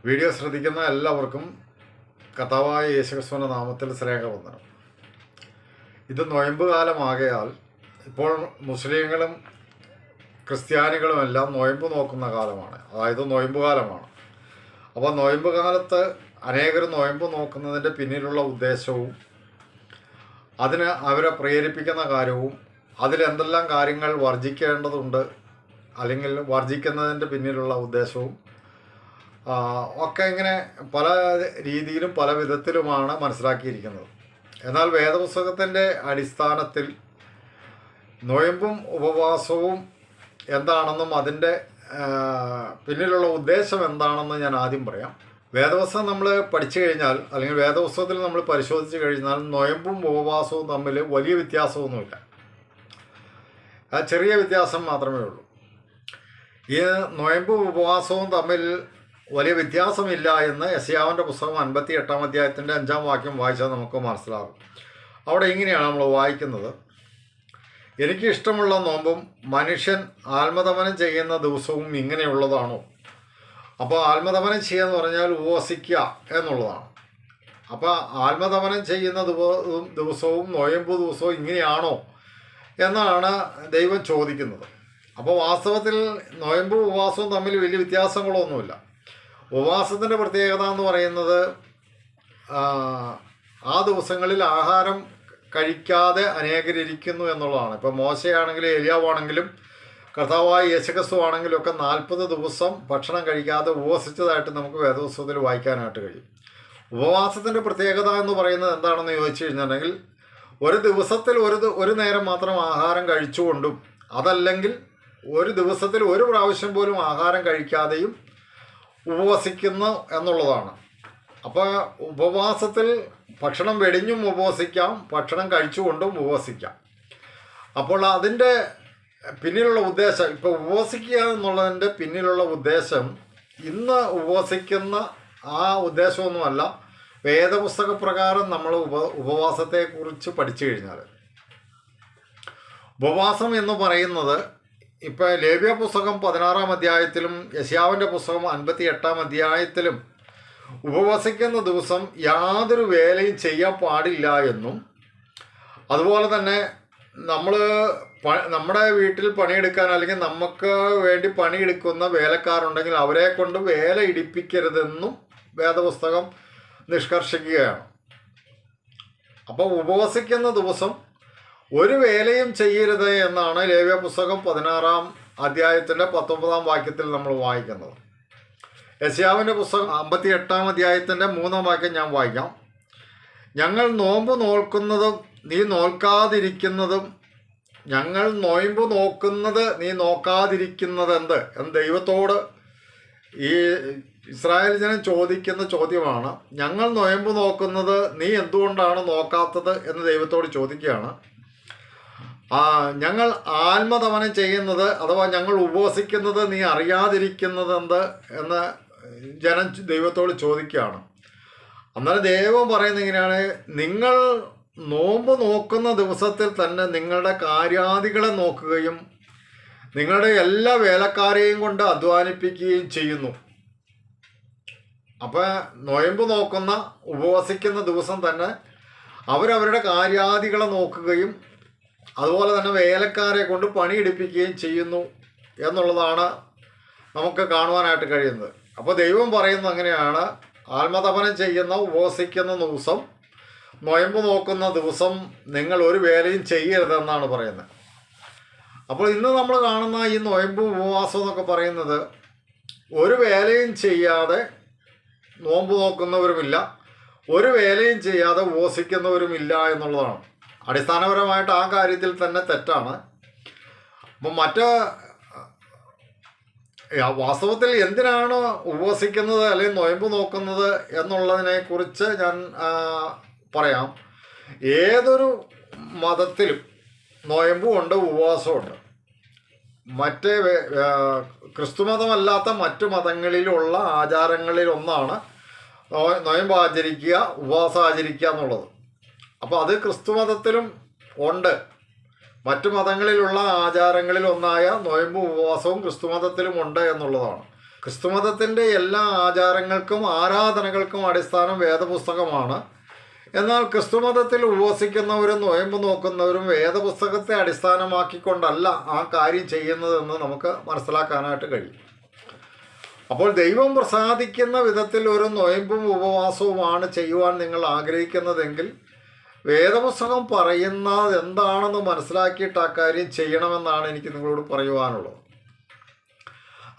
Video ശ്രദ്ധിക്കുന്ന എല്ലാവർക്കും കർത്താവായ യേശുക്രിസ്തുവിന്റെ നാമത്തിൽ സ്നേഹവന്ദനം. ഇത് നൊയമ്പ് കാലമാകയാൽ ഇപ്പോൾ മുസ്ലിങ്ങളും ക്രിസ്ത്യാനികളും എല്ലാം നൊയമ്പ് നോക്കുന്ന കാലമാണ്, അതായത് നൊയമ്പ് കാലമാണ്. അപ്പോൾ നൊയമ്പ് കാലത്ത് അനേകർ നൊയമ്പ് നോക്കുന്നതിൻ്റെ പിന്നിലുള്ള ഉദ്ദേശവും അതിന് അവരെ പ്രേരിപ്പിക്കുന്ന കാര്യവും അതിലെന്തെല്ലാം കാര്യങ്ങൾ വർജിക്കേണ്ടതുണ്ട് അല്ലെങ്കിൽ വർജിക്കുന്നതിൻ്റെ പിന്നിലുള്ള ഉദ്ദേശവും ഒക്കെ ഇങ്ങനെ പല രീതിയിലും പല വിധത്തിലുമാണ് മനസ്സിലാക്കിയിരിക്കുന്നത്. എന്നാൽ വേദപുസ്തകത്തിൻ്റെ അടിസ്ഥാനത്തിൽ നൊയമ്പും ഉപവാസവും എന്താണെന്നും അതിൻ്റെ പിന്നിലുള്ള ഉദ്ദേശം എന്താണെന്ന് ഞാൻ ആദ്യം പറയാം. വേദപുസ്തകം നമ്മൾ പഠിച്ചു കഴിഞ്ഞാൽ അല്ലെങ്കിൽ വേദപുസ്തകത്തിൽ നമ്മൾ പരിശോധിച്ച് കഴിഞ്ഞാൽ നൊയമ്പും ഉപവാസവും തമ്മിൽ വലിയ വ്യത്യാസമൊന്നുമില്ല, ചെറിയ വ്യത്യാസം മാത്രമേ ഉള്ളൂ. ഈ നൊയമ്പും ഉപവാസവും തമ്മിൽ വലിയ വ്യത്യാസമില്ല എന്ന് യെശയ്യാവിൻ്റെ പുസ്തകം 58-ാം അധ്യായത്തിൻ്റെ 5-ാം വാക്യം വായിച്ചാൽ നമുക്ക് മനസ്സിലാകും. അവിടെ ഇങ്ങനെയാണ് നമ്മൾ വായിക്കുന്നത്: എനിക്ക് ഇഷ്ടമുള്ള നോമ്പും മനുഷ്യൻ ആത്മതപനം ചെയ്യുന്ന ദിവസവും ഇങ്ങനെയുള്ളതാണോ? അപ്പോൾ ആത്മതപനം ചെയ്യുക എന്ന് പറഞ്ഞാൽ ഉപവസിക്കുക എന്നുള്ളതാണ്. അപ്പോൾ ആത്മതപനം ചെയ്യുന്ന ദിവസവും നൊയമ്പ് ദിവസവും ഇങ്ങനെയാണോ എന്നാണ് ദൈവം ചോദിക്കുന്നത്. അപ്പോൾ വാസ്തവത്തിൽ നൊയമ്പും ഉപവാസവും തമ്മിൽ വലിയ വ്യത്യാസങ്ങളൊന്നുമില്ല. ഉപവാസത്തിൻ്റെ പ്രത്യേകത എന്ന് പറയുന്നത് ആ ദിവസങ്ങളിൽ ആഹാരം കഴിക്കാതെ അനേകരിക്കുന്നു എന്നുള്ളതാണ്. ഇപ്പോൾ മോശയാണെങ്കിലും ഏലിയാവാണെങ്കിലും കർത്താവായ യേശുക്രിസ്തു ആണെങ്കിലും ഒക്കെ 40 ദിവസം ഭക്ഷണം കഴിക്കാതെ ഉപവസിച്ചതായിട്ട് നമുക്ക് വേദപുസ്തകത്തിൽ വായിക്കാനായിട്ട് കഴിയും. ഉപവാസത്തിൻ്റെ പ്രത്യേകത എന്ന് പറയുന്നത് എന്താണെന്ന് ചോദിച്ചു കഴിഞ്ഞിട്ടുണ്ടെങ്കിൽ ഒരു ദിവസത്തിൽ ഒരു നേരം മാത്രം ആഹാരം കഴിച്ചുകൊണ്ടും അതല്ലെങ്കിൽ ഒരു ദിവസത്തിൽ ഒരു പ്രാവശ്യം പോലും ആഹാരം കഴിക്കാതെയും ഉപവസിക്കുന്നു എന്നുള്ളതാണ്. അപ്പോൾ ഉപവാസത്തിൽ ഭക്ഷണം വെടിഞ്ഞും ഉപവസിക്കാം, ഭക്ഷണം കഴിച്ചുകൊണ്ടും ഉപവസിക്കാം. അപ്പോൾ അതിൻ്റെ പിന്നിലുള്ള ഉദ്ദേശം, ഇപ്പോൾ ഉപവസിക്കുക എന്നുള്ളതിൻ്റെ പിന്നിലുള്ള ഉദ്ദേശം ഇന്ന് ഉപവസിക്കുന്ന ആ ഉദ്ദേശമൊന്നുമല്ല. വേദപുസ്തക പ്രകാരം നമ്മൾ ഉപവാസത്തെക്കുറിച്ച് പഠിച്ചു കഴിഞ്ഞാൽ ഉപവാസം എന്ന് പറയുന്നത് ഇപ്പോൾ ലേവ്യ പുസ്തകം 16-ാം അധ്യായത്തിലും യെശയ്യാവിൻ്റെ പുസ്തകം 58-ാം അധ്യായത്തിലും ഉപവസിക്കുന്ന ദിവസം യാതൊരു വേലയും ചെയ്യാൻ പാടില്ല എന്നും, അതുപോലെ തന്നെ നമ്മുടെ വീട്ടിൽ പണിയെടുക്കാൻ അല്ലെങ്കിൽ നമുക്ക് വേണ്ടി പണിയെടുക്കുന്ന വേലക്കാരുണ്ടെങ്കിൽ അവരെ കൊണ്ട് വേല ഇടിപ്പിക്കരുതെന്നും വേദപുസ്തകം നിഷ്കർഷിക്കുകയാണ്. അപ്പോൾ ഉപവസിക്കുന്ന ദിവസം ഒരു വേലയും ചെയ്യരുത് എന്നാണ് ലേവ്യ പുസ്തകം 16-ാം അധ്യായത്തിൻ്റെ 19-ാം വാക്യത്തിൽ നമ്മൾ വായിക്കുന്നത്. യെശയ്യാവിൻ്റെ പുസ്തകം 58-ാം അധ്യായത്തിൻ്റെ 3-ാം വാക്യം ഞാൻ വായിക്കാം: ഞങ്ങൾ നോമ്പ് നോക്കുന്നതും നീ നോക്കാതിരിക്കുന്നതും, ഞങ്ങൾ നോയമ്പ് നോക്കുന്നത് നീ നോക്കാതിരിക്കുന്നത് എന്ത് എന്ന് ദൈവത്തോട് ഈ ഇസ്രായേൽ ജനം ചോദിക്കുന്ന ചോദ്യമാണ്. ഞങ്ങൾ നോയമ്പ് നോക്കുന്നത് നീ എന്തുകൊണ്ടാണ് നോക്കാത്തത് എന്ന് ദൈവത്തോട് ചോദിക്കുകയാണ്. ഞങ്ങൾ ആത്മതപനം ചെയ്യുന്നത് അഥവാ ഞങ്ങൾ ഉപവസിക്കുന്നത് നീ അറിയാതിരിക്കുന്നത് എന്ത് എന്ന് ജനം ദൈവത്തോട് ചോദിക്കുകയാണ്. അന്നേരം ദൈവം പറയുന്നത് ഇങ്ങനെയാണ്: നിങ്ങൾ നോമ്പ് നോക്കുന്ന ദിവസത്തിൽ തന്നെ നിങ്ങളുടെ കാര്യാദികളെ നോക്കുകയും നിങ്ങളുടെ എല്ലാ വേലക്കാരെയും കൊണ്ട് അധ്വാനിപ്പിക്കുകയും ചെയ്യുന്നു. അപ്പോൾ നൊയമ്പ് നോക്കുന്ന ഉപവസിക്കുന്ന ദിവസം തന്നെ അവരവരുടെ കാര്യാദികളെ നോക്കുകയും അതുപോലെ തന്നെ വേലക്കാരെ കൊണ്ട് പണിയെടുപ്പിക്കുകയും ചെയ്യുന്നു എന്നുള്ളതാണ് നമുക്ക് കാണുവാനായിട്ട് കഴിയുന്നത്. അപ്പോൾ ദൈവം പറയുന്നത് അങ്ങനെയാണ്: ആത്മതപനം ചെയ്യുന്ന ഉപവസിക്കുന്ന ദിവസം, നൊയമ്പ് നോക്കുന്ന ദിവസം നിങ്ങൾ ഒരു വേലയും ചെയ്യരുതെന്നാണ് പറയുന്നത്. അപ്പോൾ ഇന്ന് നമ്മൾ കാണുന്ന ഈ നൊയമ്പ് ഉപവാസം എന്നൊക്കെ പറയുന്നത് ഒരു വേലയും ചെയ്യാതെ നോമ്പ് നോക്കുന്നവരുമില്ല, ഒരു വേലയും ചെയ്യാതെ ഉപവസിക്കുന്നവരുമില്ല എന്നുള്ളതാണ്. അടിസ്ഥാനപരമായിട്ട് ആ കാര്യത്തിൽ തന്നെ തെറ്റാണ്. അപ്പം വാസ്തവത്തിൽ എന്തിനാണ് ഉപവസിക്കുന്നത് അല്ലെങ്കിൽ നൊയമ്പ് നോക്കുന്നത് എന്നുള്ളതിനെക്കുറിച്ച് ഞാൻ പറയാം. ഏതൊരു മതത്തിലും നൊയമ്പുമുണ്ട്, ഉപവാസമുണ്ട്. ക്രിസ്തുമതമല്ലാത്ത മറ്റു മതങ്ങളിലുള്ള ആചാരങ്ങളിലൊന്നാണ് നൊയമ്പ് ആചരിക്കുക, ഉപവാസം ആചരിക്കുക എന്നുള്ളത്. അപ്പോൾ അത് ക്രിസ്തുമതത്തിലും ഉണ്ട്. മറ്റു മതങ്ങളിലുള്ള ആചാരങ്ങളിൽ ഒന്നായ നൊയമ്പും ഉപവാസവും ക്രിസ്തുമതത്തിലും ഉണ്ട് എന്നുള്ളതാണ്. ക്രിസ്തുമതത്തിൻ്റെ എല്ലാ ആചാരങ്ങൾക്കും ആരാധനകൾക്കും അടിസ്ഥാനം വേദപുസ്തകമാണ്. എന്നാൽ ക്രിസ്തുമതത്തിൽ ഉപവസിക്കുന്നവരും നൊയമ്പ് നോക്കുന്നവരും വേദപുസ്തകത്തെ അടിസ്ഥാനമാക്കിക്കൊണ്ടല്ല ആ കാര്യം ചെയ്യുന്നതെന്ന് നമുക്ക് മനസ്സിലാക്കാനായിട്ട് കഴിയും. അപ്പോൾ ദൈവം പ്രസാദിക്കുന്ന വിധത്തിൽ ഒരു നൊയമ്പും ഉപവാസവുമാണ് ചെയ്യുവാൻ നിങ്ങൾ ആഗ്രഹിക്കുന്നതെങ്കിൽ വേദപുസ്തകം പറയുന്നത് എന്താണെന്ന് മനസ്സിലാക്കിയിട്ട് ആ കാര്യം ചെയ്യണമെന്നാണ് എനിക്ക് നിങ്ങളോട് പറയുവാനുള്ളത്.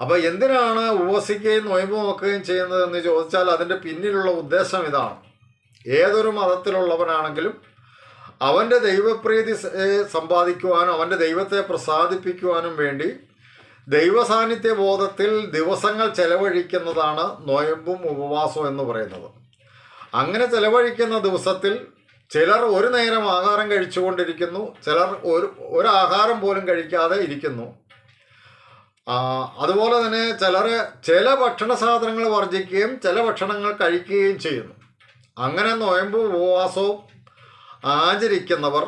അപ്പോൾ എന്തിനാണ് ഉപവസിക്കുകയും നൊയമ്പ് നോക്കുകയും ചെയ്യുന്നതെന്ന് ചോദിച്ചാൽ അതിൻ്റെ പിന്നിലുള്ള ഉദ്ദേശം ഇതാണ്. ഏതൊരു മതത്തിലുള്ളവനാണെങ്കിലും അവൻ്റെ ദൈവപ്രീതി സമ്പാദിക്കുവാനും അവൻ്റെ ദൈവത്തെ പ്രസാദിപ്പിക്കുവാനും വേണ്ടി ദൈവസാന്നിധ്യ ബോധത്തിൽ ദിവസങ്ങൾ ചെലവഴിക്കുന്നതാണ് നൊയമ്പും ഉപവാസവും എന്ന് പറയുന്നത്. അങ്ങനെ ചെലവഴിക്കുന്ന ദിവസത്തിൽ ചിലർ ഒരു നേരം ആഹാരം കഴിച്ചുകൊണ്ടിരിക്കുന്നു, ചിലർ ഒരു ആഹാരം പോലും കഴിക്കാതെ ഇരിക്കുന്നു. അതുപോലെ തന്നെ ചില ഭക്ഷണ സാധനങ്ങൾ വർജിക്കുകയും ചില ഭക്ഷണങ്ങൾ കഴിക്കുകയും ചെയ്യുന്നു. അങ്ങനെ നൊയമ്പും ഉപവാസവും ആചരിക്കുന്നവർ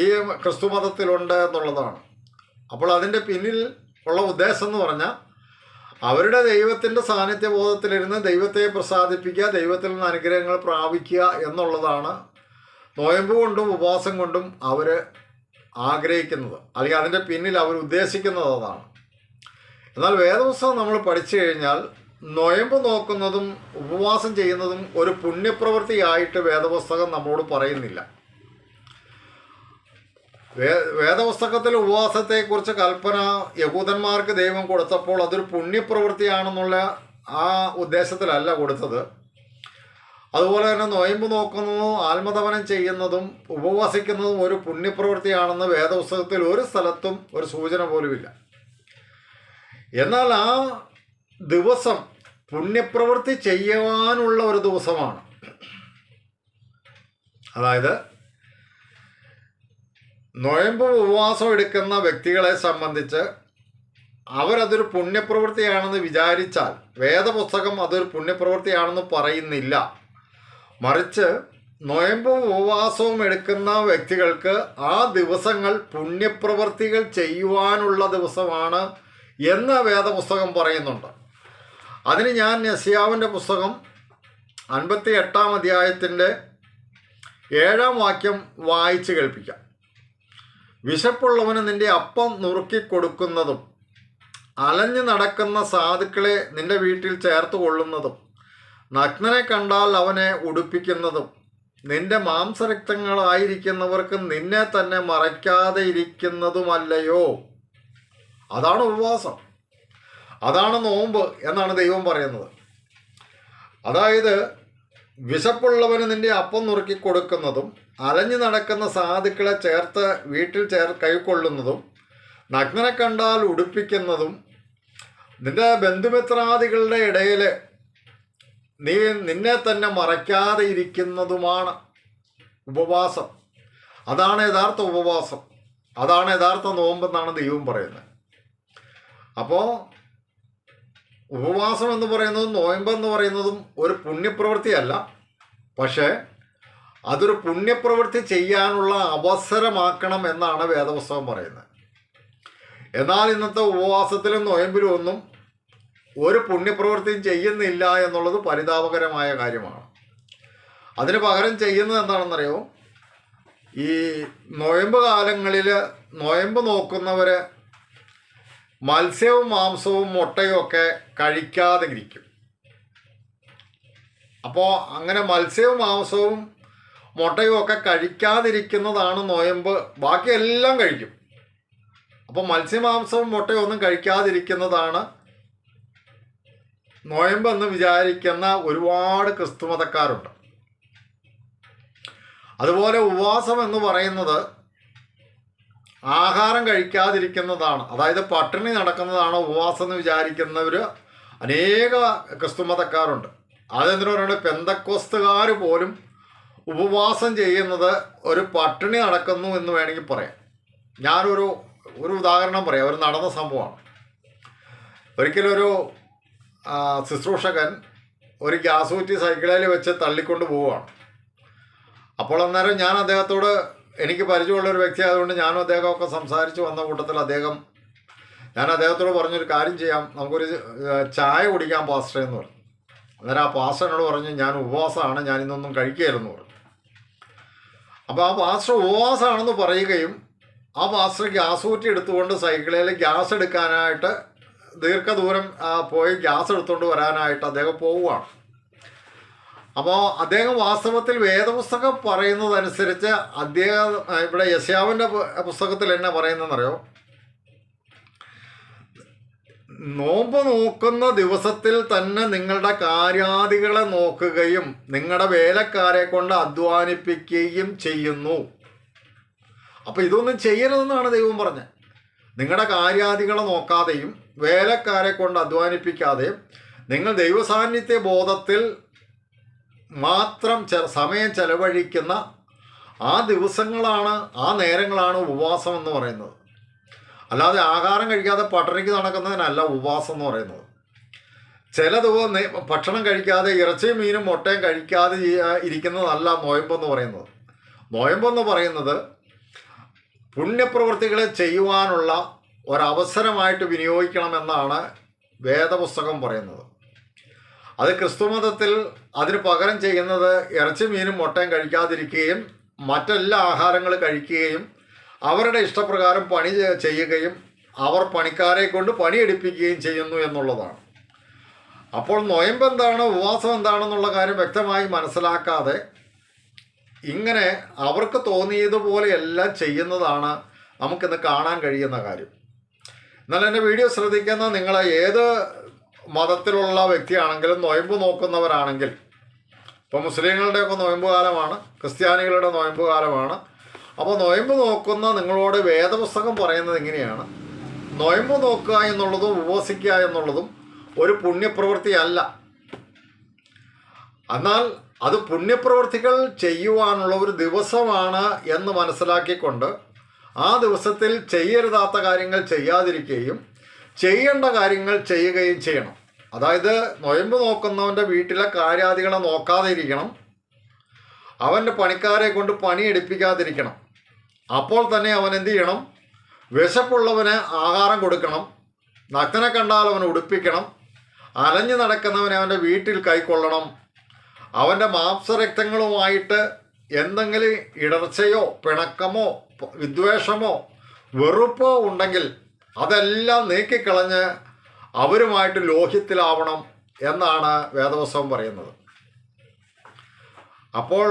ഈ ക്രിസ്തുമതത്തിലുണ്ട് എന്നുള്ളതാണ്. അപ്പോൾ അതിൻ്റെ പിന്നിൽ ഉള്ള ഉദ്ദേശം എന്ന് പറഞ്ഞാൽ അവരുടെ ദൈവത്തിൻ്റെ സാന്നിധ്യബോധത്തിലിരുന്ന് ദൈവത്തെ പ്രസാദിപ്പിക്കുക, ദൈവത്തിൽ നിന്ന് അനുഗ്രഹങ്ങൾ പ്രാപിക്കുക എന്നുള്ളതാണ് നൊയമ്പ് കൊണ്ടും ഉപവാസം കൊണ്ടും അവർ ആഗ്രഹിക്കുന്നത്, അല്ലെങ്കിൽ അതിൻ്റെ പിന്നിൽ അവർ ഉദ്ദേശിക്കുന്നത് അതാണ്. എന്നാൽ വേദപുസ്തകം നമ്മൾ പഠിച്ചു കഴിഞ്ഞാൽ നൊയമ്പ് നോക്കുന്നതും ഉപവാസം ചെയ്യുന്നതും ഒരു പുണ്യപ്രവൃത്തിയായിട്ട് വേദപുസ്തകം നമ്മളോട് പറയുന്നില്ല. വേദപുസ്തകത്തിൽ ഉപവാസത്തെക്കുറിച്ച് കൽപ്പന യഹൂദന്മാർക്ക് ദൈവം കൊടുത്തപ്പോൾ അതൊരു പുണ്യപ്രവൃത്തിയാണെന്നുള്ള ആ ഉദ്ദേശത്തിലല്ല കൊടുത്തത്. അതുപോലെ തന്നെ നൊയമ്പ് നോക്കുന്നതും ആത്മതപനം ചെയ്യുന്നതും ഉപവസിക്കുന്നതും ഒരു പുണ്യപ്രവൃത്തിയാണെന്ന് വേദപുസ്തകത്തിൽ ഒരു സ്ഥലത്തും ഒരു സൂചന പോലുമില്ല. എന്നാൽ ആ ദിവസം പുണ്യപ്രവൃത്തി ചെയ്യുവാനുള്ള ഒരു ദിവസമാണ്. അതായത് നൊയമ്പ് ഉപവാസം എടുക്കുന്ന വ്യക്തികളെ സംബന്ധിച്ച് അവരതൊരു പുണ്യപ്രവൃത്തിയാണെന്ന് വിചാരിച്ചാൽ വേദപുസ്തകം അതൊരു പുണ്യപ്രവൃത്തിയാണെന്ന് പറയുന്നില്ല. മറിച്ച് നൊയമ്പും ഉപവാസവും എടുക്കുന്ന വ്യക്തികൾക്ക് ആ ദിവസങ്ങൾ പുണ്യപ്രവൃത്തികൾ ചെയ്യുവാനുള്ള ദിവസമാണ് എന്ന് വേദപുസ്തകം പറയുന്നുണ്ട്. അതിന് ഞാൻ യെശയ്യാവിൻ്റെ പുസ്തകം 58-ാം അധ്യായത്തിൻ്റെ 7-ാം വാക്യം വായിച്ച് കേൾപ്പിക്കാം. വിശപ്പുള്ളവന് നിന്റെ അപ്പം നുറുക്കിക്കൊടുക്കുന്നതും അലഞ്ഞു നടക്കുന്ന സാധുക്കളെ നിന്റെ വീട്ടിൽ ചേർത്ത് കൊള്ളുന്നതും നഗ്നനെ കണ്ടാൽ അവനെ ഉടുപ്പിക്കുന്നതും നിന്റെ മാംസരക്തങ്ങളായിരിക്കുന്നവർക്ക് നിന്നെ തന്നെ മറയ്ക്കാതെ ഇരിക്കുന്നതുമല്ലയോ. അതാണ് ഉപവാസം, അതാണ് നോമ്പ് എന്നാണ് ദൈവം പറയുന്നത്. അതായത് വിശപ്പുള്ളവന് നിന്റെ അപ്പം നുറുക്കി കൊടുക്കുന്നതും അലഞ്ഞു നടക്കുന്ന സാധുക്കളെ വീട്ടിൽ കൈക്കൊള്ളുന്നതും നഗ്നനെ കണ്ടാൽ ഉടുപ്പിക്കുന്നതും നിന്റെ ബന്ധുമിത്രാദികളുടെ ഇടയിൽ നിന്നെ തന്നെ മറയ്ക്കാതെ ഇരിക്കുന്നതുമാണ് ഉപവാസം. അതാണ് യഥാർത്ഥ ഉപവാസം, അതാണ് യഥാർത്ഥ നോമ്പെന്നാണ് ദൈവം പറയുന്നത്. അപ്പോൾ ഉപവാസം എന്ന് പറയുന്നതും നോയമ്പെന്ന് പറയുന്നതും ഒരു പുണ്യപ്രവൃത്തിയല്ല, പക്ഷേ അതൊരു പുണ്യപ്രവൃത്തി ചെയ്യാനുള്ള അവസരമാക്കണം എന്നാണ് വേദപുസ്തകം പറയുന്നത്. എന്നാൽ ഇന്നത്തെ ഉപവാസത്തിലും നോയമ്പിലും ഒന്നും ഒരു പുണ്യപ്രവൃത്തിയും ചെയ്യുന്നില്ല എന്നുള്ളത് പരിതാപകരമായ കാര്യമാണ്. അതിന് പകരം ചെയ്യുന്നത് എന്താണെന്നറിയോ, ഈ നോയമ്പ് കാലങ്ങളിൽ നോയമ്പ് നോക്കുന്നവർ മത്സ്യവും മാംസവും മുട്ടയും ഒക്കെ കഴിക്കാതെ ഇരിക്കും. അപ്പോൾ അങ്ങനെ മത്സ്യവും മാംസവും മുട്ടയും ഒക്കെ കഴിക്കാതിരിക്കുന്നതാണ് നോയമ്പ്. ബാക്കിയെല്ലാം കഴിക്കും. അപ്പോൾ മത്സ്യമാംസവും മുട്ടയും ഒന്നും കഴിക്കാതിരിക്കുന്നതാണ് നോയമ്പെന്ന് വിചാരിക്കുന്ന ഒരുപാട് ക്രിസ്തുമതക്കാരുണ്ട്. അതുപോലെ ഉപവാസം എന്ന് പറയുന്നത് ആഹാരം കഴിക്കാതിരിക്കുന്നതാണ്, അതായത് പട്ടിണി നടക്കുന്നതാണ് ഉപവാസം എന്ന് വിചാരിക്കുന്നവർ അനേക ക്രിസ്തുമതക്കാരുണ്ട്. അതെന്തിനു പറയുന്നത്, പെന്തക്കോസ്തുകാർ പോലും ഉപവാസം ചെയ്യുന്നത് ഒരു പട്ടിണി നടക്കുന്നു എന്ന് വേണമെങ്കിൽ പറയാം. ഞാനൊരു ഉദാഹരണം പറയാം, ഒരു നടന്ന സംഭവമാണ്. ഒരിക്കലൊരു ശുശ്രൂഷകൻ ഒരു ഗ്യാസ് കുറ്റി സൈക്കിളിൽ വെച്ച് തള്ളിക്കൊണ്ട് പോവുകയാണ്. അപ്പോൾ അന്നേരം ഞാൻ അദ്ദേഹത്തോട്, എനിക്ക് പരിചയമുള്ളൊരു വ്യക്തി ആയതുകൊണ്ട് ഞാനും അദ്ദേഹമൊക്കെ സംസാരിച്ച് വന്ന കൂട്ടത്തിൽ അദ്ദേഹം ഞാൻ അദ്ദേഹത്തോട് പറഞ്ഞൊരു കാര്യം ചെയ്യാം, നമുക്കൊരു ചായ കുടിക്കാൻ പാസ്റ്റർ എന്ന് പറഞ്ഞു. അന്നേരം ആ പാസ്റ്റർ എന്നോട് പറഞ്ഞു, ഞാൻ ഉപവാസമാണ്, ഞാൻ ഇന്നൊന്നും കഴിക്കുകയില്ലെന്ന് പറഞ്ഞു. അപ്പോൾ ആ പാസ്റ്റർ ഉപവാസമാണെന്ന് പറയുകയും ആ പാസ്റ്റർ ഗ്യാസ് കുറ്റി എടുത്തുകൊണ്ട് സൈക്കിളിൽ ഗ്യാസ് എടുക്കാനായിട്ട് ദീർഘദൂരം പോയി ഗ്യാസ് എടുത്തുകൊണ്ട് വരാനായിട്ട് അദ്ദേഹം പോവുകയാണ്. അപ്പോൾ അദ്ദേഹം വാസ്തവത്തിൽ വേദപുസ്തകം പറയുന്നതനുസരിച്ച് അദ്ദേഹം ഇവിടെ യെശയ്യാവിൻ്റെ പുസ്തകത്തിൽ എന്നാ പറയുന്നതെന്നറിയോ? നോമ്പ് നോക്കുന്ന ദിവസത്തിൽ തന്നെ നിങ്ങളുടെ കാര്യാദികളെ നോക്കുകയും നിങ്ങളുടെ വേലക്കാരെ കൊണ്ട് അധ്വാനിപ്പിക്കുകയും ചെയ്യുന്നു. അപ്പം ഇതൊന്നും ചെയ്യരുതെന്നാണ് ദൈവം പറഞ്ഞത്. നിങ്ങളുടെ കാര്യാദികളെ നോക്കാതെയും വേലക്കാരെ കൊണ്ട് അധ്വാനിപ്പിക്കാതെയും നിങ്ങൾ ദൈവസാന്നിധ്യ ബോധത്തിൽ മാത്രം സമയം ചെലവഴിക്കുന്ന ആ ദിവസങ്ങളാണ്, ആ നേരങ്ങളാണ് ഉപവാസം എന്ന് പറയുന്നത്. അല്ലാതെ ആഹാരം കഴിക്കാതെ പട്ടിണിക്ക് നടക്കുന്നതിനല്ല ഉപവാസം എന്ന് പറയുന്നത്. ചില ദിവസം ഭക്ഷണം കഴിക്കാതെ ഇറച്ചിയും മീനും മുട്ടയും കഴിക്കാതെ ഇരിക്കുന്നതല്ല നോയമ്പെന്ന് പറയുന്നത്. നോയമ്പെന്ന് പറയുന്നത് പുണ്യപ്രവൃത്തികളെ ചെയ്യുവാനുള്ള ഒരവസരമായിട്ട് വിനിയോഗിക്കണമെന്നാണ് വേദപുസ്തകം പറയുന്നത്. അത് ക്രിസ്തുമതത്തിൽ അതിന് പകരം ചെയ്യുന്നത് ഇറച്ചി മീനും മുട്ടയും കഴിക്കാതിരിക്കുകയും മറ്റെല്ലാ ആഹാരങ്ങൾ കഴിക്കുകയും അവരുടെ ഇഷ്ടപ്രകാരം പണി ചെയ്യുകയും അവർ പണിക്കാരെ കൊണ്ട് പണിയെടുപ്പിക്കുകയും ചെയ്യുന്നു എന്നുള്ളതാണ്. അപ്പോൾ നൊയമ്പ് എന്താണ്, ഉപവാസം എന്താണെന്നുള്ള കാര്യം വ്യക്തമായി മനസ്സിലാക്കാതെ ഇങ്ങനെ അവർക്ക് തോന്നിയതുപോലെ എല്ലാം ചെയ്യുന്നതാണ് നമുക്കിന്ന് കാണാൻ കഴിയുന്ന കാര്യം. എന്നാൽ എൻ്റെ വീഡിയോ ശ്രദ്ധിക്കുന്ന നിങ്ങൾ ഏത് മതത്തിലുള്ള വ്യക്തിയാണെങ്കിലും നൊയമ്പ് നോക്കുന്നവരാണെങ്കിൽ, ഇപ്പോൾ മുസ്ലിങ്ങളുടെയൊക്കെ നൊയമ്പ് കാലമാണ്, ക്രിസ്ത്യാനികളുടെ നൊയമ്പ് കാലമാണ്. അപ്പോൾ നൊയമ്പ് നോക്കുന്ന നിങ്ങളോട് വേദപുസ്തകം പറയുന്നത് ഇങ്ങനെയാണ്: നൊയമ്പ് നോക്കുക എന്നുള്ളതും ഉപവസിക്കുക എന്നുള്ളതും ഒരു പുണ്യപ്രവൃത്തിയല്ല. എന്നാൽ അത് പുണ്യപ്രവൃത്തികൾ ചെയ്യുവാനുള്ള ഒരു ദിവസമാണ് എന്ന് മനസ്സിലാക്കിക്കൊണ്ട് ആ ദിവസത്തിൽ ചെയ്യരുതാത്ത കാര്യങ്ങൾ ചെയ്യാതിരിക്കുകയും ചെയ്യേണ്ട കാര്യങ്ങൾ ചെയ്യുകയും ചെയ്യണം. അതായത് നൊയമ്പ് നോക്കുന്നവൻ്റെ വീട്ടിലെ കാര്യാദികളെ നോക്കാതെ ഇരിക്കണം, അവൻ്റെ പണിക്കാരെ കൊണ്ട് പണിയെടുപ്പിക്കാതിരിക്കണം. അപ്പോൾ തന്നെ അവൻ എന്ത് ചെയ്യണം? വിശപ്പുള്ളവന് ആഹാരം കൊടുക്കണം, നഗ്നനെ കണ്ടാൽ അവനെ ഉടുപ്പിക്കണം, അലഞ്ഞു നടക്കുന്നവനെ അവൻ്റെ വീട്ടിൽ കൈക്കൊള്ളണം. അവൻ്റെ മാംസരക്തങ്ങളുമായിട്ട് എന്തെങ്കിലും ഇടർച്ചയോ പിണക്കമോ വിദ്വേഷമോ വെറുപ്പോ ഉണ്ടെങ്കിൽ അതെല്ലാം നീക്കിക്കളഞ്ഞ് അവരുമായിട്ട് ലോഹ്യത്തിലാവണം എന്നാണ് വേദപുസ്തകം പറയുന്നത്. അപ്പോൾ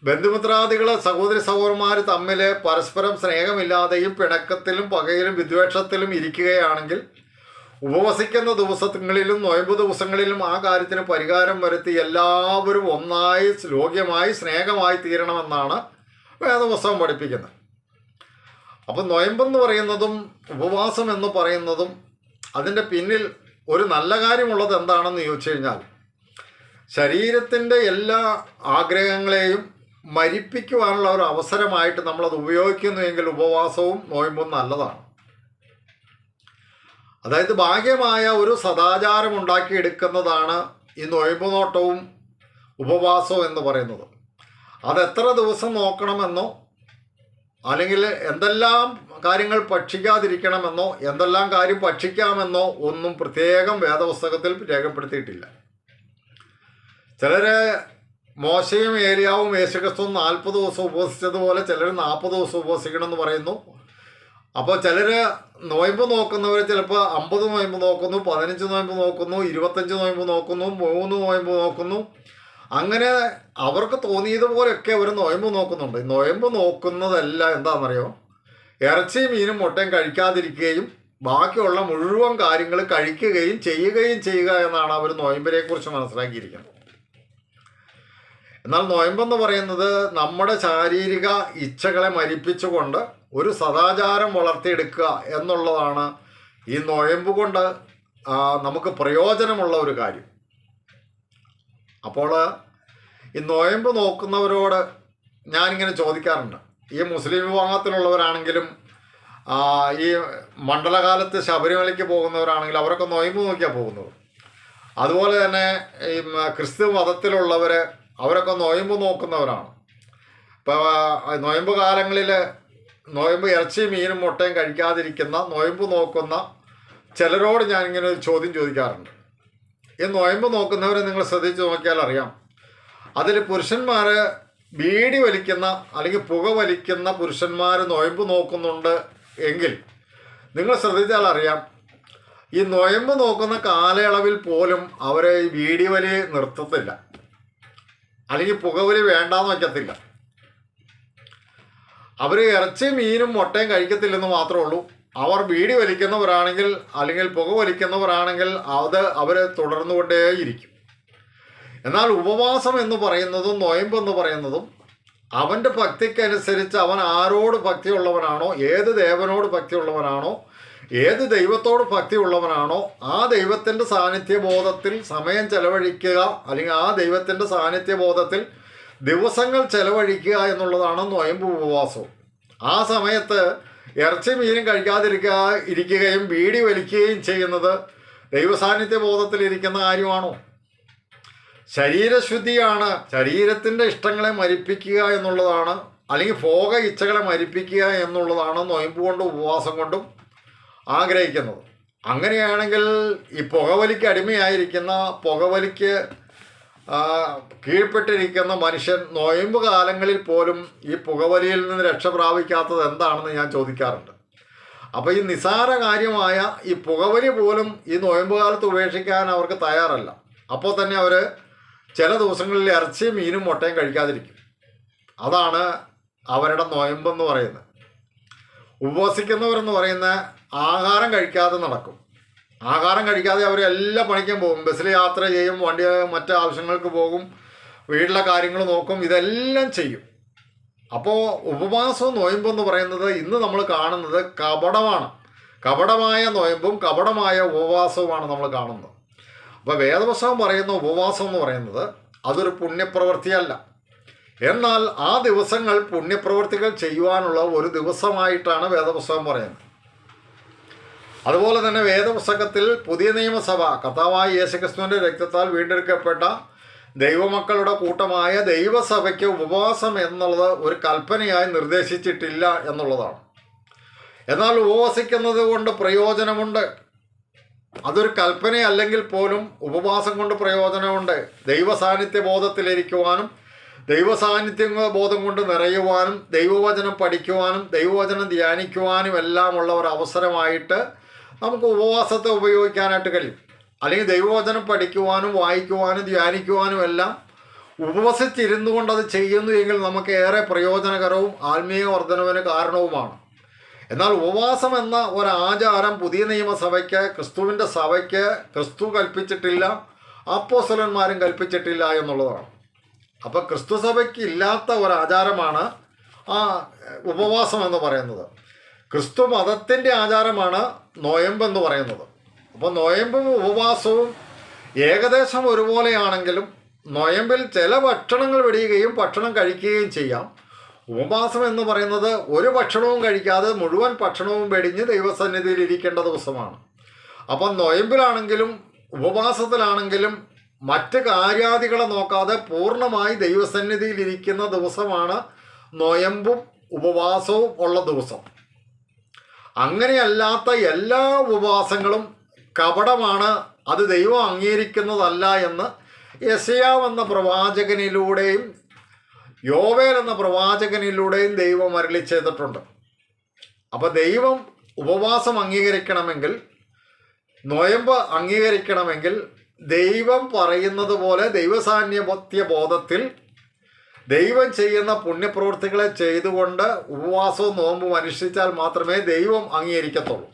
ബന്ധുമിത്രാദികൾ, സഹോദരി സഹോദരന്മാർ തമ്മിൽ പരസ്പരം സ്നേഹമില്ലാതെയും പിണക്കത്തിലും പകയിലും വിദ്വേഷത്തിലും ഇരിക്കുകയാണെങ്കിൽ ഉപവസിക്കുന്ന ദിവസങ്ങളിലും നൊയമ്പ് ദിവസങ്ങളിലും ആ കാര്യത്തിന് പരിഹാരം വരുത്തി എല്ലാവരും ഒന്നായി ലോക്യമായി സ്നേഹമായി തീരണമെന്നാണ് വേദപുസ്തകം പഠിപ്പിക്കുന്നത്. അപ്പം നൊയമ്പെന്ന് പറയുന്നതും ഉപവാസം എന്ന് പറയുന്നതും അതിൻ്റെ പിന്നിൽ ഒരു നല്ല കാര്യമുള്ളത് എന്താണെന്ന് ചോദിച്ചു കഴിഞ്ഞാൽ, ശരീരത്തിൻ്റെ എല്ലാ ആഗ്രഹങ്ങളെയും മരിപ്പിക്കുവാനുള്ള ഒരു അവസരമായിട്ട് നമ്മളത് ഉപയോഗിക്കുന്നുവെങ്കിൽ ഉപവാസവും നൊയമ്പും നല്ലതാണ്. അതായത് ഭാഗ്യമായ ഒരു സദാചാരം ഉണ്ടാക്കിയെടുക്കുന്നതാണ് ഈ നൊയമ്പ് നോട്ടവും ഉപവാസവും എന്ന് പറയുന്നത്. അതെത്ര ദിവസം നോക്കണമെന്നോ അല്ലെങ്കിൽ എന്തെല്ലാം കാര്യങ്ങൾ ഭക്ഷിക്കാതിരിക്കണമെന്നോ എന്തെല്ലാം കാര്യം ഭക്ഷിക്കാമെന്നോ ഒന്നും പ്രത്യേകം വേദപുസ്തകത്തിൽ രേഖപ്പെടുത്തിയിട്ടില്ല. ചിലർ മോശയും ഏലിയാവും യേശുക്രിസ്തുവും 40 ദിവസം ഉപവസിച്ചതുപോലെ ചിലർ 40 ദിവസം ഉപവസിക്കണമെന്ന് പറയുന്നു. അപ്പോൾ ചിലർ നൊയമ്പ് നോക്കുന്നവർ ചിലപ്പോൾ 50 നൊയമ്പ് നോക്കുന്നു, 15 നൊയമ്പ് നോക്കുന്നു, 25 നൊയമ്പ് നോക്കുന്നു, 3 നൊയമ്പ് നോക്കുന്നു. അങ്ങനെ അവർക്ക് തോന്നിയതുപോലെയൊക്കെ അവർ നൊയമ്പ് നോക്കുന്നുണ്ട്. നൊയമ്പ് നോക്കുന്നതെല്ലാം എന്താണെന്നറിയോ? ഇറച്ചിയും മീനും മുട്ടയും കഴിക്കാതിരിക്കുകയും ബാക്കിയുള്ള മുഴുവൻ കാര്യങ്ങൾ കഴിക്കുകയും ചെയ്യുക എന്നാണ് അവർ നൊയമ്പിനെ കുറിച്ച് മനസ്സിലാക്കിയിരിക്കുന്നത്. എന്നാൽ നൊയമ്പെന്ന് പറയുന്നത് നമ്മുടെ ശാരീരിക ഇച്ഛകളെ മരിപ്പിച്ചുകൊണ്ട് ഒരു സദാചാരം വളർത്തിയെടുക്കുക എന്നുള്ളതാണ് ഈ നൊയമ്പ് കൊണ്ട് നമുക്ക് പ്രയോജനമുള്ള ഒരു കാര്യം. അപ്പോൾ ഈ നൊയമ്പ് നോക്കുന്നവരോട് ഞാനിങ്ങനെ ചോദിക്കാറുണ്ട്. ഈ മുസ്ലിം വിഭാഗത്തിലുള്ളവരാണെങ്കിലും ഈ മണ്ഡലകാലത്ത് ശബരിമലയ്ക്ക് പോകുന്നവരാണെങ്കിലും അവരൊക്കെ നൊയമ്പ് നോക്കിയാണ് പോകുന്നത്. അതുപോലെ തന്നെ ഈ ക്രിസ്തു മതത്തിലുള്ളവർ അവരൊക്കെ നൊയമ്പ് നോക്കുന്നവരാണ്. ഇപ്പോൾ നൊയമ്പ് കാലങ്ങളിൽ നോയമ്പ് ഇറച്ചിയും മീനും മുട്ടയും കഴിക്കാതിരിക്കുന്ന നോയമ്പ് നോക്കുന്ന ചിലരോട് ഞാനിങ്ങനെ ഒരു ചോദ്യം ചോദിക്കാറുണ്ട്. ഈ നോയമ്പ് നോക്കുന്നവരെ നിങ്ങൾ ശ്രദ്ധിച്ച് നോക്കിയാൽ അറിയാം, അതിൽ പുരുഷന്മാർ ബീഡി വലിക്കുന്ന അല്ലെങ്കിൽ പുക വലിക്കുന്ന പുരുഷന്മാർ നോയമ്പ് നോക്കുന്നുണ്ട് എങ്കിൽ നിങ്ങൾ ശ്രദ്ധിച്ചാൽ അറിയാം, ഈ നോയമ്പ് നോക്കുന്ന കാലയളവിൽ പോലും അവരെ ഈ ബീഡി വലി നിർത്തത്തില്ല, അല്ലെങ്കിൽ പുകവലി വേണ്ടാന്ന് വയ്ക്കത്തില്ല. അവർ ഇറച്ചിയും മീനും മുട്ടയും കഴിക്കത്തില്ലെന്ന് മാത്രമേ ഉള്ളൂ. അവർ ബീഡി വലിക്കുന്നവരാണെങ്കിൽ അല്ലെങ്കിൽ പുക വലിക്കുന്നവരാണെങ്കിൽ അവർ തുടർന്നുകൊണ്ടേയിരിക്കും. എന്നാൽ ഉപവാസം എന്ന് പറയുന്നതും നോയമ്പ് എന്ന് പറയുന്നതും അവൻ്റെ ഭക്തിക്കനുസരിച്ച് അവൻ ആരോട് ഭക്തിയുള്ളവനാണോ, ഏത് ദേവനോട് ഭക്തിയുള്ളവനാണോ, ഏത് ദൈവത്തോട് ഭക്തിയുള്ളവനാണോ ആ ദൈവത്തിൻ്റെ സാന്നിധ്യബോധത്തിൽ സമയം ചെലവഴിക്കുക, അല്ലെങ്കിൽ ആ ദൈവത്തിൻ്റെ സാന്നിധ്യബോധത്തിൽ ദിവസങ്ങൾ ചെലവഴിക്കുക എന്നുള്ളതാണ് നോയമ്പ് ഉപവാസവും. ആ സമയത്ത് ഇറച്ചി മീനും ഇരിക്കുകയും ബീഡി വലിക്കുകയും ചെയ്യുന്നത് ദൈവസാന്നിധ്യ ബോധത്തിലിരിക്കുന്ന കാര്യമാണോ? ശരീരശുദ്ധിയാണ്, ശരീരത്തിൻ്റെ ഇഷ്ടങ്ങളെ മരിപ്പിക്കുക എന്നുള്ളതാണ്, അല്ലെങ്കിൽ ഭോഗ ഇച്ഛകളെ മരിപ്പിക്കുക എന്നുള്ളതാണ് നോയമ്പ് കൊണ്ടും ഉപവാസം കൊണ്ടും ആഗ്രഹിക്കുന്നത്. അങ്ങനെയാണെങ്കിൽ ഈ പുകവലിക്ക് അടിമയായിരിക്കുന്ന, പുകവലിക്ക് കീഴ്പ്പെട്ടിരിക്കുന്ന മനുഷ്യൻ നോയമ്പ് കാലങ്ങളിൽ പോലും ഈ പുകവലിയിൽ നിന്ന് രക്ഷ പ്രാപിക്കാത്തത് എന്താണെന്ന് ഞാൻ ചോദിക്കാറുണ്ട്. അപ്പോൾ ഈ നിസാര കാര്യമായ ഈ പുകവലി പോലും ഈ നോയമ്പ് കാലത്ത് ഉപേക്ഷിക്കാൻ അവർക്ക് തയ്യാറല്ല. അപ്പോൾ തന്നെ അവർ ചില ദിവസങ്ങളിൽ ഇറച്ചിയും മീനും മുട്ടയും കഴിക്കാതിരിക്കും. അതാണ് അവരുടെ നോയമ്പെന്ന് പറയുന്നത്. ഉപവസിക്കുന്നവരെന്ന് പറയുന്ന ആഹാരം കഴിക്കാതെ നടക്കും. ആഹാരം കഴിക്കാതെ അവർ എല്ലാ പണിക്കും പോകും, ബസ്സിൽ യാത്ര ചെയ്യും, വണ്ടി മറ്റ് ആവശ്യങ്ങൾക്ക് പോകും, വീട്ടിലെ കാര്യങ്ങൾ നോക്കും, ഇതെല്ലാം ചെയ്യും. അപ്പോൾ ഉപവാസവും നോയമ്പെന്ന് പറയുന്നത് ഇന്ന് നമ്മൾ കാണുന്നത് കപടമാണ്. കപടമായ നോയമ്പും കപടമായ ഉപവാസവുമാണ് നമ്മൾ കാണുന്നത്. അപ്പോൾ വേദപുസ്തകം പറയുന്ന ഉപവാസം എന്ന് പറയുന്നത് അതൊരു പുണ്യപ്രവൃത്തിയല്ല. എന്നാൽ ആ ദിവസങ്ങൾ പുണ്യപ്രവൃത്തികൾ ചെയ്യുവാനുള്ള ഒരു ദിവസമായിട്ടാണ് വേദപുസ്തകം പറയുന്നത്. അതുപോലെ തന്നെ വേദപുസ്തകത്തിൽ പുതിയ നിയമസഭ കർത്താവായ യേശുക്രിസ്തുവിൻ്റെ രക്തത്താൽ വീണ്ടെടുക്കപ്പെട്ട ദൈവമക്കളുടെ കൂട്ടമായ ദൈവസഭയ്ക്ക് ഉപവാസം എന്നുള്ളത് ഒരു കൽപ്പനയായി നിർദ്ദേശിച്ചിട്ടില്ല എന്നുള്ളതാണ്. എന്നാൽ ഉപവസിക്കുന്നത് കൊണ്ട് പ്രയോജനമുണ്ട്. അതൊരു കൽപ്പനയല്ലെങ്കിൽ പോലും ഉപവാസം കൊണ്ട് പ്രയോജനമുണ്ട്. ദൈവസാന്നിധ്യ ബോധത്തിലിരിക്കുവാനും ദൈവസാന്നിധ്യ ബോധം കൊണ്ട് നിറയുവാനും ദൈവവചനം പഠിക്കുവാനും ദൈവവചനം ധ്യാനിക്കുവാനും എല്ലാമുള്ള ഒരു അവസരമായിട്ട് നമുക്ക് ഉപവാസത്തെ ഉപയോഗിക്കാനായിട്ട് കഴിയും. അല്ലെങ്കിൽ ദൈവവചനം പഠിക്കുവാനും വായിക്കുവാനും ധ്യാനിക്കുവാനും എല്ലാം ഉപവസിച്ചിരുന്നു കൊണ്ട് അത് ചെയ്യുന്നു എങ്കിൽ നമുക്ക് ഏറെ പ്രയോജനകരവും ആത്മീയ വർധനവിന് കാരണവുമാണ്. എന്നാൽ ഉപവാസം എന്ന ഒരാചാരം പുതിയ നിയമസഭയ്ക്ക്, ക്രിസ്തുവിൻ്റെ സഭയ്ക്ക് ക്രിസ്തു കൽപ്പിച്ചിട്ടില്ല, അപ്പോസ്തലന്മാരും കൽപ്പിച്ചിട്ടില്ല എന്നുള്ളതാണ്. അപ്പോൾ ക്രിസ്തു സഭയ്ക്ക് ഇല്ലാത്ത ഒരാചാരമാണ് ആ ഉപവാസം എന്ന് പറയുന്നത്. ക്രിസ്തു മതത്തിൻ്റെ ആചാരമാണ് നോയമ്പെന്ന് പറയുന്നത്. അപ്പോൾ നോയമ്പും ഉപവാസവും ഏകദേശം ഒരുപോലെയാണെങ്കിലും നോയമ്പിൽ ചില ഭക്ഷണങ്ങൾ വെടിയുകയും ഭക്ഷണം കഴിക്കുകയും ചെയ്യാം. ഉപവാസം എന്ന് പറയുന്നത് ഒരു ഭക്ഷണവും കഴിക്കാതെ മുഴുവൻ ഭക്ഷണവും വെടിഞ്ഞ് ദൈവസന്നിധിയിൽ ഇരിക്കേണ്ട ദിവസമാണ്. അപ്പം നോയമ്പിലാണെങ്കിലും ഉപവാസത്തിലാണെങ്കിലും മറ്റ് കാര്യാദികളെ നോക്കാതെ പൂർണ്ണമായി ദൈവസന്നിധിയിൽ ഇരിക്കുന്ന ദിവസമാണ് നോയമ്പും ഉപവാസവും ഉള്ള ദിവസം. അങ്ങനെയല്ലാത്ത എല്ലാ ഉപവാസങ്ങളും കപടമാണ്, അത് ദൈവം അംഗീകരിക്കുന്നതല്ല എന്ന് യെശയ്യാവ് എന്ന പ്രവാചകനിലൂടെയും യോവേൽ എന്ന പ്രവാചകനിലൂടെയും ദൈവം അരുളി ചെയ്തിട്ടുണ്ട്. അപ്പോൾ ദൈവം ഉപവാസം അംഗീകരിക്കണമെങ്കിൽ, നോയമ്പ് അംഗീകരിക്കണമെങ്കിൽ ദൈവം പറയുന്നത് പോലെ ദൈവസാന്നിധ്യ ബോധത്തിൽ ദൈവം ചെയ്യുന്ന പുണ്യപ്രവൃത്തികളെ ചെയ്തുകൊണ്ട് ഉപവാസവും നോമ്പും അനുഷ്ഠിച്ചാൽ മാത്രമേ ദൈവം അംഗീകരിക്കത്തുള്ളൂ.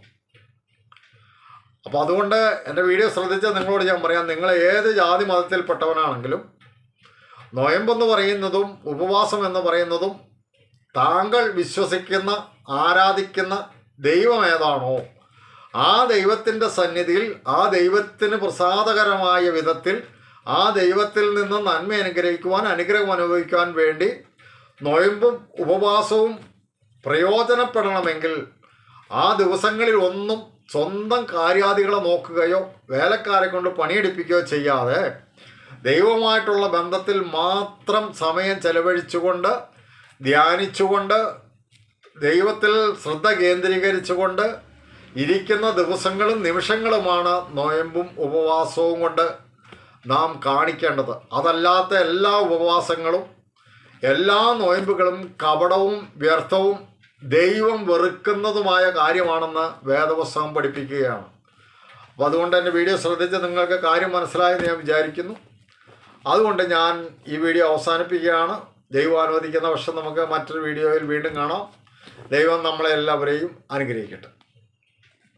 അപ്പോൾ അതുകൊണ്ട് എൻ്റെ വീഡിയോ ശ്രദ്ധിച്ചാൽ നിങ്ങളോട് ഞാൻ പറയാം, നിങ്ങൾ ഏത് ജാതി മതത്തിൽപ്പെട്ടവനാണെങ്കിലും നോയമ്പെന്ന് പറയുന്നതും ഉപവാസം എന്ന് പറയുന്നതും താങ്കൾ വിശ്വസിക്കുന്ന ആരാധിക്കുന്ന ദൈവം ഏതാണോ ആ ദൈവത്തിൻ്റെ സന്നിധിയിൽ ആ ദൈവത്തിന് പ്രസാദകരമായ വിധത്തിൽ ആ ദൈവത്തിൽ നിന്ന് നന്മ അനുഗ്രഹം അനുഭവിക്കുവാൻ വേണ്ടി നോയമ്പും ഉപവാസവും പ്രയോജനപ്പെടണമെങ്കിൽ ആ ദിവസങ്ങളിൽ ഒന്നും സ്വന്തം കാര്യാദികളെ നോക്കുകയോ വേലക്കാരെ കൊണ്ട് പണിയെടുപ്പിക്കുകയോ ചെയ്യാതെ ദൈവമായിട്ടുള്ള ബന്ധത്തിൽ മാത്രം സമയം ചെലവഴിച്ചുകൊണ്ട് ധ്യാനിച്ചുകൊണ്ട് ദൈവത്തിൽ ശ്രദ്ധ കേന്ദ്രീകരിച്ചുകൊണ്ട് ഇരിക്കുന്ന ദിവസങ്ങളും നിമിഷങ്ങളുമാണ് നോയമ്പും ഉപവാസവും കൊണ്ട് നാം കാണിക്കേണ്ടത്. അതല്ലാത്ത എല്ലാ ഉപവാസങ്ങളും എല്ലാ നോയമ്പുകളും കപടവും വ്യർത്ഥവും ദൈവം വെറുക്കുന്നതുമായ കാര്യമാണെന്ന് വേദപുസ്തകം പഠിപ്പിക്കുകയാണ്. അപ്പോൾ അതുകൊണ്ട് എൻ്റെ വീഡിയോ ശ്രദ്ധിച്ച് നിങ്ങൾക്ക് കാര്യം മനസ്സിലായെന്ന് ഞാൻ വിചാരിക്കുന്നു. അതുകൊണ്ട് ഞാൻ ഈ വീഡിയോ അവസാനിപ്പിക്കുകയാണ്. ദൈവം അനുവദിക്കുന്ന പക്ഷം നമുക്ക് മറ്റൊരു വീഡിയോയിൽ വീണ്ടും കാണാം. ദൈവം നമ്മളെ എല്ലാവരെയും അനുഗ്രഹിക്കട്ടെ.